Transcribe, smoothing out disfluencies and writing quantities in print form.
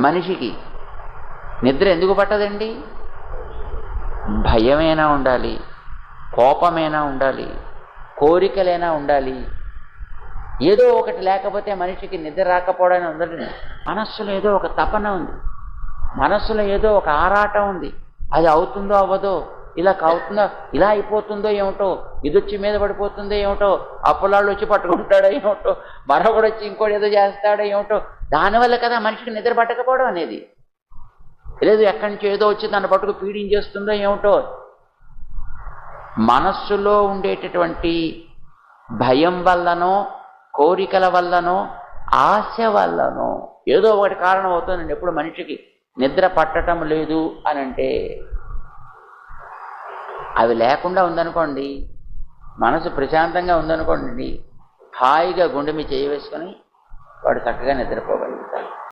మనిషికి నిద్ర ఎందుకు పట్టదండి? భయమైనా ఉండాలి, కోపమైనా ఉండాలి, కోరికలైనా ఉండాలి. ఏదో ఒకటి లేకపోతే మనిషికి నిద్ర రాకపోవడానికి ఉందండి. మనస్సులో ఏదో ఒక తపన ఉంది, మనస్సులో ఏదో ఒక ఆరాటం ఉంది. అది అవుతుందో అవ్వదో, ఇలా అవుతుందో, ఇలా అయిపోతుందో ఏమిటో, ఇదొచ్చి మీద పడిపోతుందో ఏమిటో, అప్పులాళ్ళు వచ్చి పట్టుకుంటాడో ఏమిటో, మరొకడు వచ్చి ఇంకోటి ఏదో చేస్తాడో ఏమిటో. దానివల్ల కదా మనిషికి నిద్ర పట్టకపోవడం అనేది. లేదు ఎక్కడి నుంచి ఏదో వచ్చి దాన్ని పట్టుకు పీడించేస్తుందో ఏమిటో. మనస్సులో ఉండేటటువంటి భయం వల్లనో, కోరికల వల్లనో, ఆశ వల్లనో ఏదో ఒకటి కారణం అవుతుందండి ఎప్పుడు మనిషికి నిద్ర పట్టడం లేదు అని అంటే. అవి లేకుండా ఉందనుకోండి, మనసు ప్రశాంతంగా ఉందనుకోండి, హాయిగా గుండె మీద చేయి వేసుకొని వాడు చక్కగా నిద్రపోగలుగుతాడు.